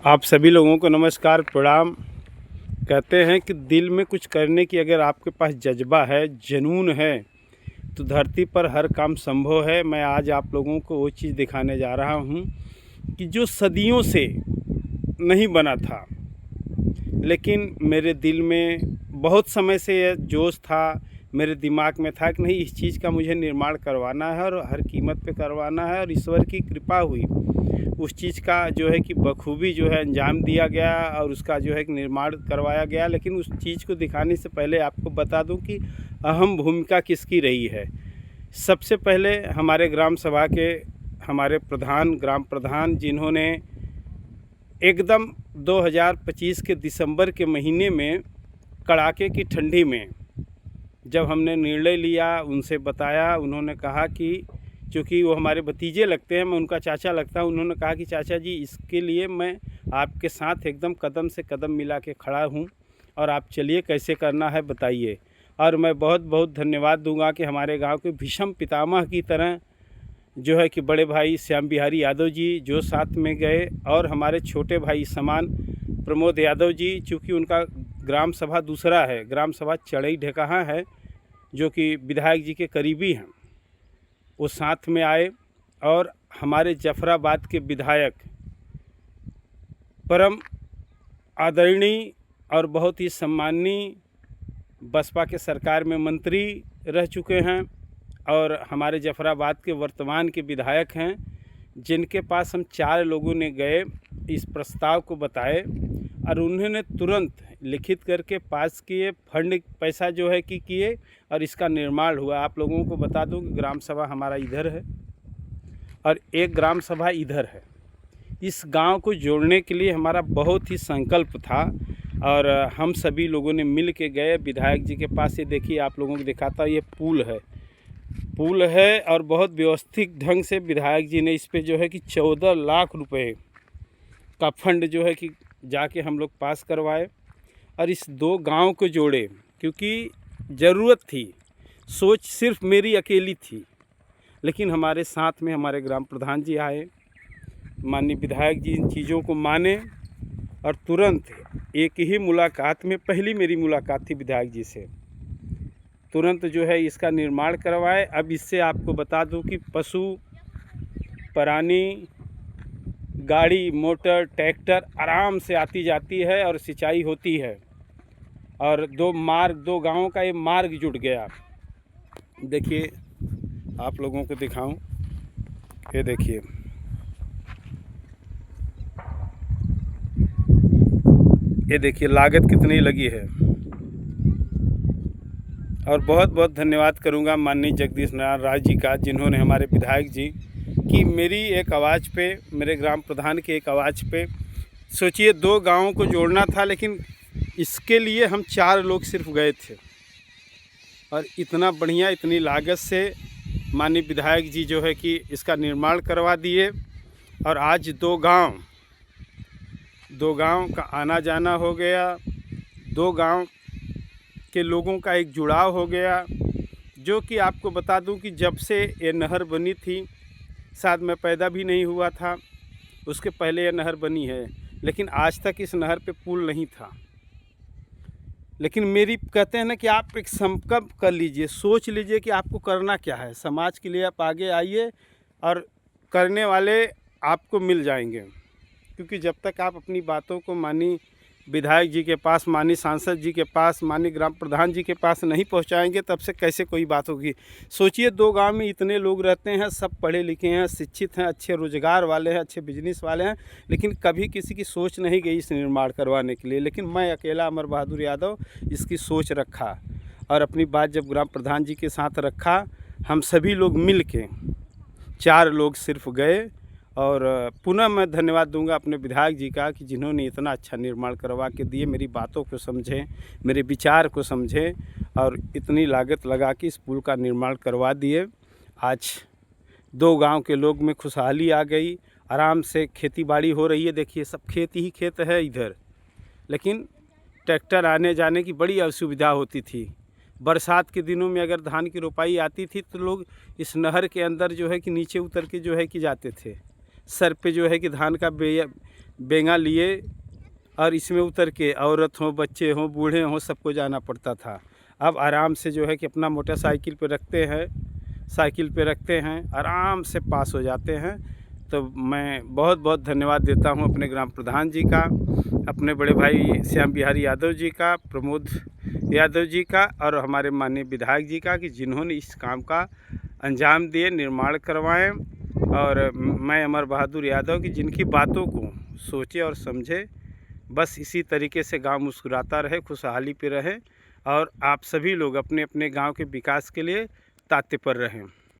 आप सभी लोगों को नमस्कार प्रणाम। कहते हैं कि दिल में कुछ करने की अगर आपके पास जज्बा है, जुनून है, तो धरती पर हर काम संभव है। मैं आज आप लोगों को वो चीज़ दिखाने जा रहा हूँ कि जो सदियों से नहीं बना था, लेकिन मेरे दिल में बहुत समय से यह जोश था, मेरे दिमाग में था कि नहीं, इस चीज़ का मुझे निर्माण करवाना है और हर कीमत पे करवाना है। और ईश्वर की कृपा हुई, उस चीज़ का जो है कि बखूबी जो है अंजाम दिया गया और उसका जो है कि निर्माण करवाया गया। लेकिन उस चीज़ को दिखाने से पहले आपको बता दूं कि अहम भूमिका किसकी रही है। सबसे पहले हमारे ग्राम सभा के हमारे ग्राम प्रधान, जिन्होंने एकदम 2025 के दिसंबर के महीने में कड़ाके की ठंडी में जब हमने निर्णय लिया, उनसे बताया, उन्होंने कहा कि चूँकि वो हमारे भतीजे लगते हैं, मैं उनका चाचा लगता हूँ। उन्होंने कहा कि चाचा जी, इसके लिए मैं आपके साथ एकदम कदम से कदम मिला के खड़ा हूँ और आप चलिए, कैसे करना है बताइए। और मैं बहुत बहुत धन्यवाद दूंगा कि हमारे गांव के भीष्म पितामह की तरह जो है कि बड़े भाई श्याम बिहारी यादव जी जो साथ में गए, और हमारे छोटे भाई समान प्रमोद यादव जी, चूँकि उनका ग्राम सभा दूसरा है, ग्राम सभा चढ़ई ढेकहा है, जो कि विधायक जी के करीबी हैं, वो साथ में आए। और हमारे जफराबाद के विधायक, परम आदरणीय और बहुत ही सम्माननीय, बसपा के सरकार में मंत्री रह चुके हैं और हमारे जफराबाद के वर्तमान के विधायक हैं, जिनके पास हम 4 लोगों ने गए, इस प्रस्ताव को बताए और उन्होंने तुरंत लिखित करके पास किए। फंड पैसा जो है कि किए और इसका निर्माण हुआ। आप लोगों को बता दूं कि ग्राम सभा हमारा इधर है और एक ग्राम सभा इधर है। इस गांव को जोड़ने के लिए हमारा बहुत ही संकल्प था और हम सभी लोगों ने मिल के गए विधायक जी के पास। ये देखिए, आप लोगों को दिखाता, ये पुल है और बहुत व्यवस्थित ढंग से विधायक जी ने इस पे जो है कि 14 लाख रुपए का फंड जो है कि जाके हम लोग पास करवाए और इस 2 गांव को जोड़े, क्योंकि ज़रूरत थी। सोच सिर्फ मेरी अकेली थी, लेकिन हमारे साथ में हमारे ग्राम प्रधान जी आए, माननीय विधायक जी इन चीज़ों को माने और तुरंत एक ही मुलाकात में, पहली मेरी मुलाकात थी विधायक जी से, तुरंत जो है इसका निर्माण करवाए। अब इससे आपको बता दूं कि पशु प्राणी, गाड़ी मोटर ट्रैक्टर आराम से आती जाती है और सिंचाई होती है और 2 गांवों का ये मार्ग जुड़ गया। देखिए, आप लोगों को दिखाऊं, ये देखिए, ये देखिए लागत कितनी लगी है। और बहुत बहुत धन्यवाद करूंगा माननीय जगदीश नारायण राय जी का, जिन्होंने हमारे विधायक जी की मेरी एक आवाज़ पे, मेरे ग्राम प्रधान की एक आवाज़ पे, सोचिए 2 गांवों को जोड़ना था, लेकिन इसके लिए हम 4 लोग सिर्फ गए थे और इतना बढ़िया, इतनी लागत से माननीय विधायक जी जो है कि इसका निर्माण करवा दिए। और आज 2 गांव का आना जाना हो गया, 2 गांव के लोगों का एक जुड़ाव हो गया। जो कि आपको बता दूं कि जब से ये नहर बनी थी, शायद मैं पैदा भी नहीं हुआ था, उसके पहले ये नहर बनी है, लेकिन आज तक इस नहर पे पुल नहीं था। लेकिन मेरी, कहते हैं ना कि आप एक संकल्प कर लीजिए, सोच लीजिए कि आपको करना क्या है, समाज के लिए आप आगे आइए और करने वाले आपको मिल जाएंगे। क्योंकि जब तक आप अपनी बातों को माननीय विधायक जी के पास, माननीय सांसद जी के पास, माननीय ग्राम प्रधान जी के पास नहीं पहुंचाएंगे, तब से कैसे कोई बात होगी। सोचिए 2 गांव में इतने लोग रहते हैं, सब पढ़े लिखे हैं, शिक्षित हैं, अच्छे रोजगार वाले हैं, अच्छे बिजनेस वाले हैं, लेकिन कभी किसी की सोच नहीं गई इस निर्माण करवाने के लिए। लेकिन मैं अकेला अमर बहादुर यादव इसकी सोच रखा और अपनी बात जब ग्राम प्रधान जी के साथ रखा, हम सभी लोग मिल के 4 लोग सिर्फ गए। और पुनः मैं धन्यवाद दूंगा अपने विधायक जी का कि जिन्होंने इतना अच्छा निर्माण करवा के दिए, मेरी बातों को समझें, मेरे विचार को समझें और इतनी लागत लगा के इस पुल का निर्माण करवा दिए। आज 2 गांव के लोग में खुशहाली आ गई, आराम से खेती बाड़ी हो रही है। देखिए, सब खेत ही खेत है इधर, लेकिन ट्रैक्टर आने जाने की बड़ी असुविधा होती थी। बरसात के दिनों में अगर धान की रोपाई आती थी तो लोग इस नहर के अंदर जो है कि नीचे उतर के जो है कि जाते थे। सर पे जो है कि धान का बेंगा लिए और इसमें उतर के औरत हो, बच्चे हों, बूढ़े हों, सबको जाना पड़ता था। अब आराम से जो है कि अपना मोटरसाइकिल पे रखते हैं, साइकिल पे रखते हैं, आराम से पास हो जाते हैं। तो मैं बहुत बहुत धन्यवाद देता हूँ अपने ग्राम प्रधान जी का, अपने बड़े भाई श्याम बिहारी यादव जी का, प्रमोद यादव जी का और हमारे माननीय विधायक जी का, कि जिन्होंने इस काम का अंजाम दिए, निर्माण करवाएं। और मैं अमर बहादुर यादव की जिनकी बातों को सोचे और समझे। बस इसी तरीके से गांव मुस्कुराता रहे, खुशहाली पे रहे और आप सभी लोग अपने अपने गांव के विकास के लिए तात्पर रहें।